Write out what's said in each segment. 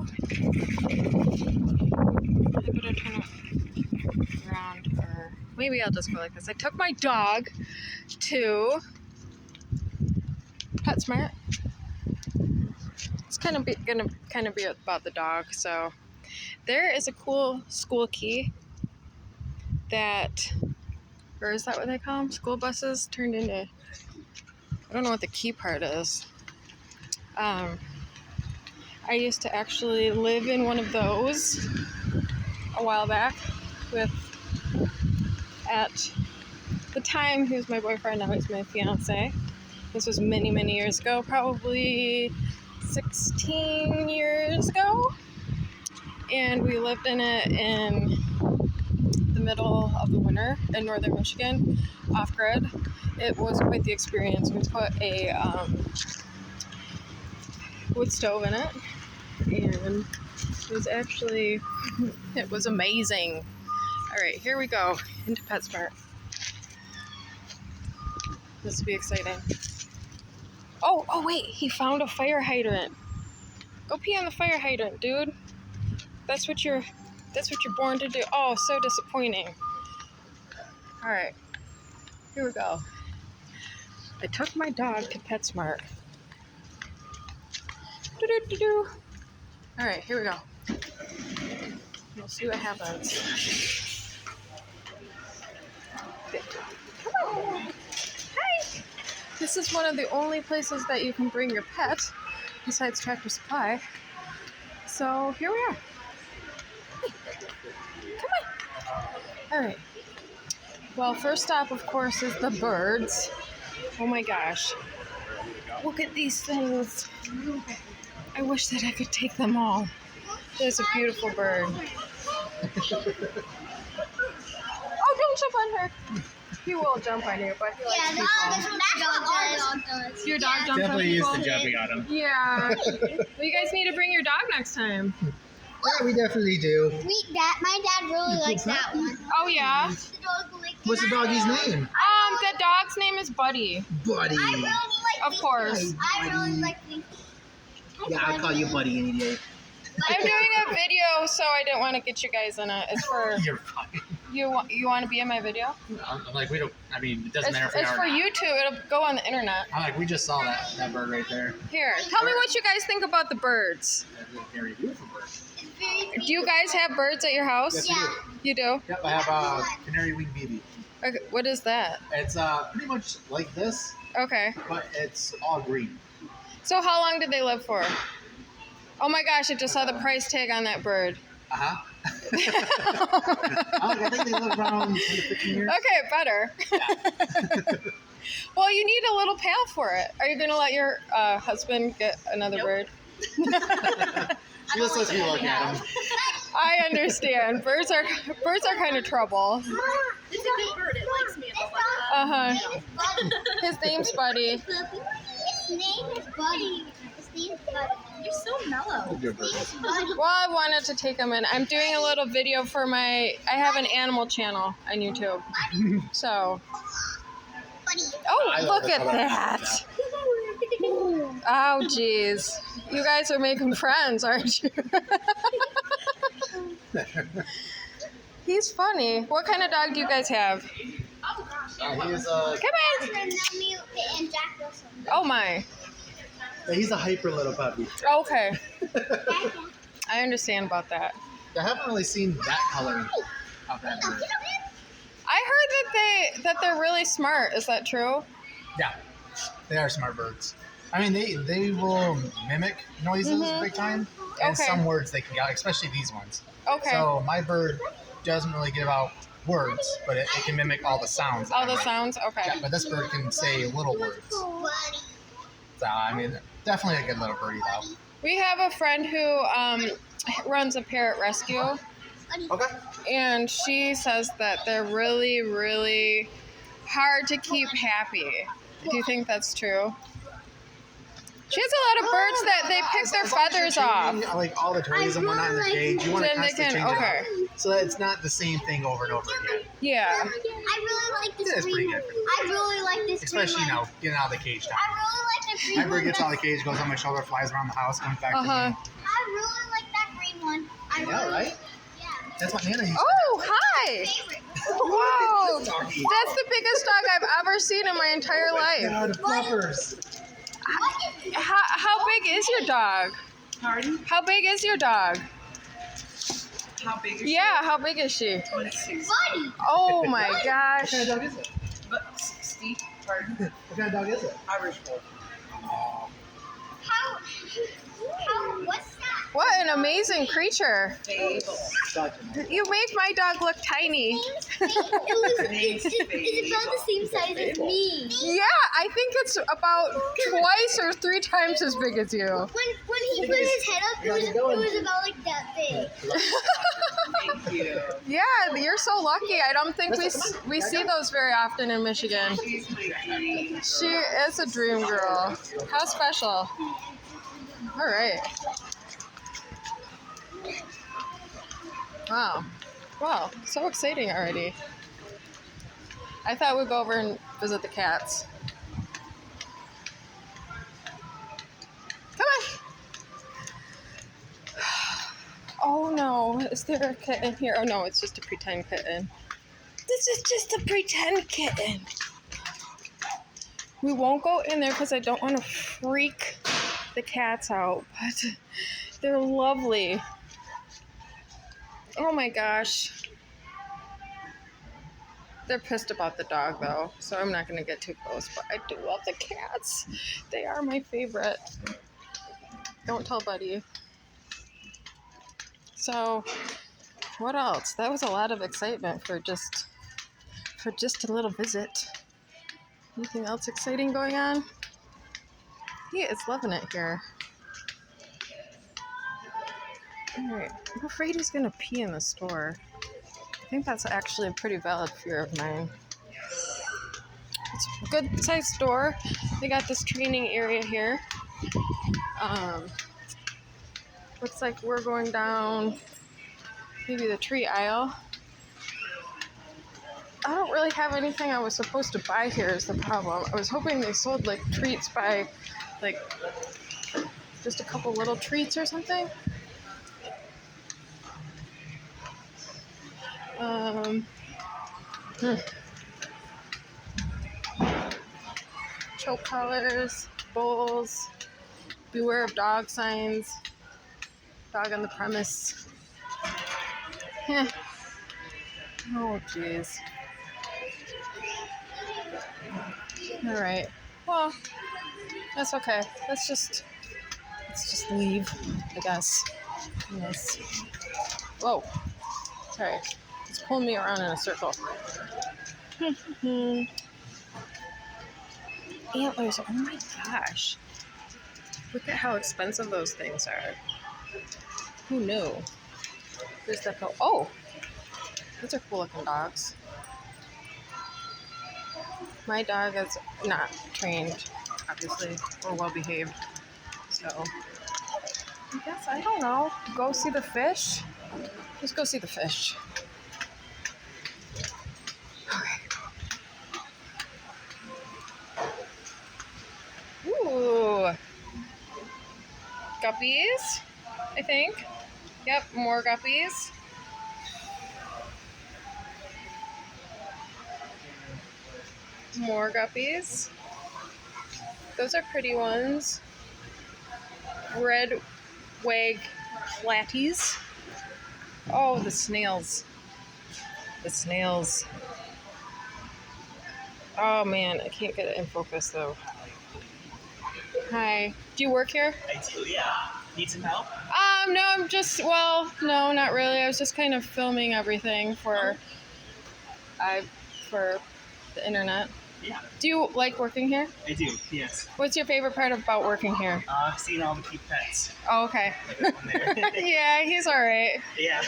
go. I better turn it around, or maybe I'll just go like this. I took my dog to PetSmart. It's gonna be about the dog. So there is a cool school key that, or is that what they call them? School buses turned into, I don't know what the key part is. I used to actually live in one of those a while back at the time, he was my boyfriend, now he's my fiance. This was many, many years ago, probably 16 years ago. And we lived in it in the middle of the winter in northern Michigan, off-grid. It was quite the experience. We put a wood stove in it, and it was amazing. All right, here we go into PetSmart. This will be exciting. Oh wait, he found a fire hydrant. Go pee on the fire hydrant, dude. That's what you're born to do. Oh, so disappointing. All right, here we go. I took my dog to PetSmart. Do-do-do-do. All right, here we go. We'll see what happens. Come on. Hi. This is one of the only places that you can bring your pet besides Tractor Supply. So here we are. Come on. All right. Well, first stop, of course, is the birds. Oh my gosh. Look at these things. I wish that I could take them all. There's a beautiful bird. Oh, don't jump on her. He will jump on you, but he likes people. Dog does. Your dog jumps on Definitely people? used to jumping on him. Yeah. Well, you guys need to bring your dog next time. Yeah, we definitely do. My dad really likes that one. Oh, yeah? What's the doggy's name? The dog's name is Buddy. Buddy. I really like Of course. I really like these. Yeah, I'll call you Buddy any day. I'm doing a video, so I didn't want to get you guys in it. It's for You're fine. you want to be in my video? I'm like, we don't, I mean, it doesn't It's, matter if we it's are for or not. YouTube. It'll go on the internet. I'm like, we just saw that bird right there. Here, tell me what you guys think about the birds. That's a very beautiful bird. Do you guys have birds at your house? Yes, we do. You do? Yep, I have a canary wing baby. Okay, what is that? It's pretty much like this, Okay. but it's all green. So how long did they live for? Oh my gosh, I just saw the price tag on that bird. Uh-huh. I think they live around 10 to 15 years. Okay, better. Yeah. Well, you need a little pal for it. Are you going to let your husband get another bird? She just lets me look at him. I understand. Birds are kind of trouble. It's a good bird. It likes me. And I was like, Uh-huh. His name's Buddy. His name is Buddy. you're so mellow. Good bird. Well, I wanted to take him in. I'm doing a little video for I have an animal channel on YouTube. So, oh, I love look this. at that. Oh, geez. You guys are making friends, aren't you? He's funny. What kind of dog do you guys have? Oh gosh. He's Come in. Oh, my. he's a hyper little puppy. Okay. I understand about that. I haven't really seen that coloring of that bird. I heard that they're really smart. Is that true? Yeah, they are smart birds. I mean, they will mimic noises big time, and Okay. some words they can get, especially these ones. Okay. So my bird doesn't really give out words, but it can mimic all the sounds. All the sounds? Okay. Yeah, but this bird can say little words. So I mean, definitely a good little birdie though. We have a friend who runs a parrot rescue, Okay. and she says that they're really, really hard to keep happy. Do you think that's true? She has a lot of birds that they pick their feathers off. Like all the toys and whatnot in their cage, you want to Then they constantly can, change okay. it up so that it's not the same thing over and over again. Yeah. I really like this Yeah, it's pretty green good. one. I really like this Especially green one. getting out of the cage time. I really like the green My one. bird gets out of the cage, goes on my shoulder, flies around the house, comes back to me. I really like that green one. I Yeah, really, right? Yeah. That's what Nana used to Oh, hi! Favorite. Wow, have. Doggy. that's the biggest dog I've ever seen in my entire life. Yeah, the fluffers. What is How big is your dog? Pardon? How big is your dog? How big is Yeah, how big is she? 26. Buddy? Oh my What gosh. kind of dog is it? But 60. Pardon? What kind of dog is it? Irish Wolf. Oh, What's that? What an amazing creature. Fable. You make my dog look tiny. It's about the same size as me. Yeah, I think it's about twice or 3 times as big as you. When he put his head up, it was about like that big. Thank you. Yeah, you're so lucky. I don't think we see those very often in Michigan. She's my dream. She is a dream girl. How special. All right. Wow. Wow, so exciting already. I thought we'd go over and visit the cats. Come on. Oh no, is there a kitten here? Oh no, it's just a pretend kitten. This is just a pretend kitten. We won't go in there because I don't want to freak the cats out, but they're lovely. Oh my gosh. They're pissed about the dog though, so I'm not going to get too close, but I do love the cats. They are my favorite. Don't tell Buddy. So, what else? That was a lot of excitement for just a little visit. Anything else exciting going on? He is loving it here. Alright, I'm afraid he's gonna pee in the store. I think that's actually a pretty valid fear of mine. It's a good sized store. They got this training area here. Looks like we're going down maybe the tree aisle. I don't really have anything I was supposed to buy here is the problem. I was hoping they sold like treats by like just a couple little treats or something. Choke collars, bowls, beware of dog signs, dog on the premise. Oh, jeez. All right. Well, that's okay. Let's just leave, I guess. Yes. Whoa. Sorry. It's pulling me around in a circle. Antlers. Oh my gosh. Look at how expensive those things are. Who knew? There's that. Oh! Those are cool looking dogs. My dog is not trained, obviously, or well behaved. So, I guess, I don't know. Go see the fish? Let's go see the fish. Okay. Ooh. Guppies, I think. Yep, more guppies. More guppies. Those are pretty ones. Red wag flatties. Oh, the snails. The snails. Oh man, I can't get it in focus though. Hi. Do you work here? I do, yeah. Need some help? No, I'm just, well, no, not really. I was just kind of filming everything for the internet. Yeah, Do you like working here? I do, yes. What's your favorite part about working here? Seeing all the cute pets. Oh, okay. On there. Yeah, he's all right. Yeah.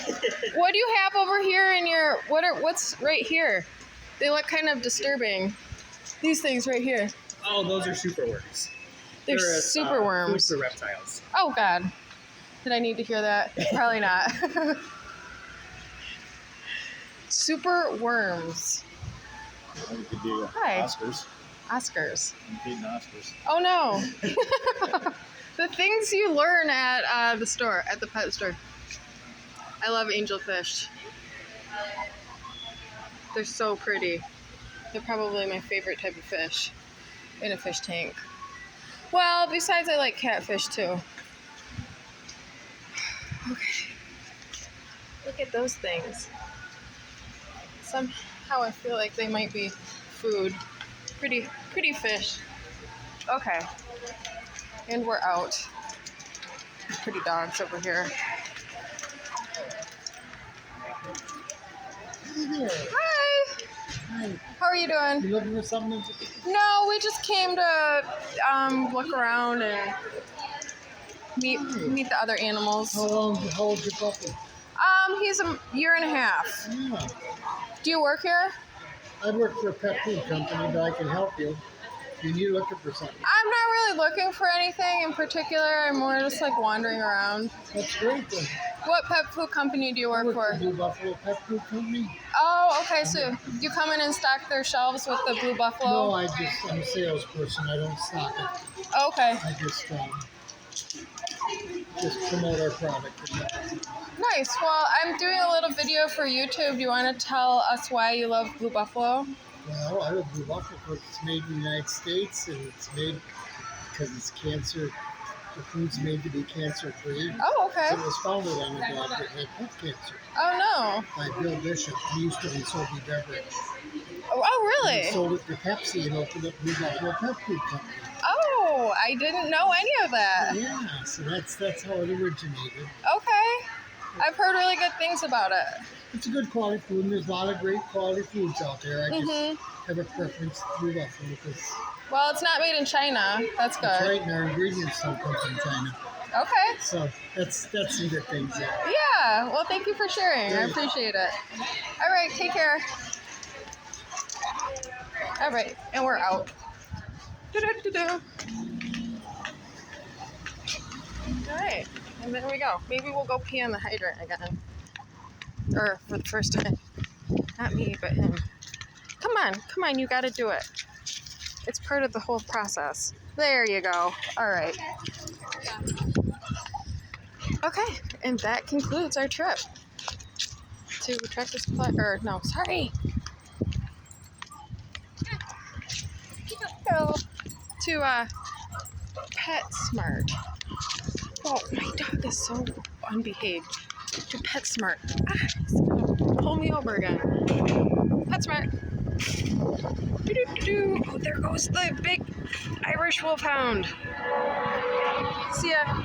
What do you have over here in your, what's right here? They look kind of disturbing. These things right here. Oh, those are super worms. They're super worms. Food for reptiles. Oh, God. Did I need to hear that? Probably not. Super worms. You could do Hi. Oscars. Oscars. Competing Oscars. Oh, no. The things you learn at the store, at the pet store. I love angelfish. They're so pretty. They're probably my favorite type of fish in a fish tank. Well, besides I like catfish too. Okay. Look at those things. Somehow I feel like they might be food. Pretty fish. Okay. And we're out. Pretty dogs over here. Hi. How are you doing? You looking for something? No, we just came to look around and meet the other animals. How old's your puppy? He's a year and a half. Yeah. Do you work here? I work for a pet food company, but I can help you. If you're looking for something. I'm not really looking for anything in particular. I'm more just like wandering around. That's great then. What pet food company do you I work work for? Blue Buffalo Pet Food Company. Oh, okay. So you come in and stock their shelves with the Blue No, Buffalo? I'm a salesperson. I don't stock it. Okay. I just promote our product. Nice. Well, I'm doing a little video for YouTube. Do you want to tell us why you love Blue Buffalo? Well, I love Blue Buffalo because it's made in the United States and it's made because it's cancer. The food's made to be cancer-free. Oh, okay. So it was founded on a dog that had foot cancer Oh, no. by Bill Bishop. He used to be Sophie Beverage. Oh, really? He sold it to Pepsi and opened up Blue Buffalo Pet Food Company. Oh, I didn't know any of that. Yeah, so that's how it originated. Okay. I've heard really good things about it. It's a good quality food, and there's a lot of great quality foods out there. I just Mhm. have a preference to Blue Buffalo because Well, it's not made in China. That's that's good. right, and our ingredients don't come from China. Okay. So that's some good things there. Yeah. Well, thank you for sharing. I appreciate it. All right. Take care. All right. And we're out. Do-do-do-do. All right. And there we go. Maybe we'll go pee on the hydrant again. Or for the first time. Not me, but him. Come on. You got to do it. It's part of the whole process. There you go. All right. Okay, and that concludes our trip to Tractor Supply. Go to PetSmart. Oh, my dog is so unbehaved. To PetSmart. He's gonna pull me over again. PetSmart. Do-do-do-do. Oh, there goes the big Irish Wolfhound. See ya.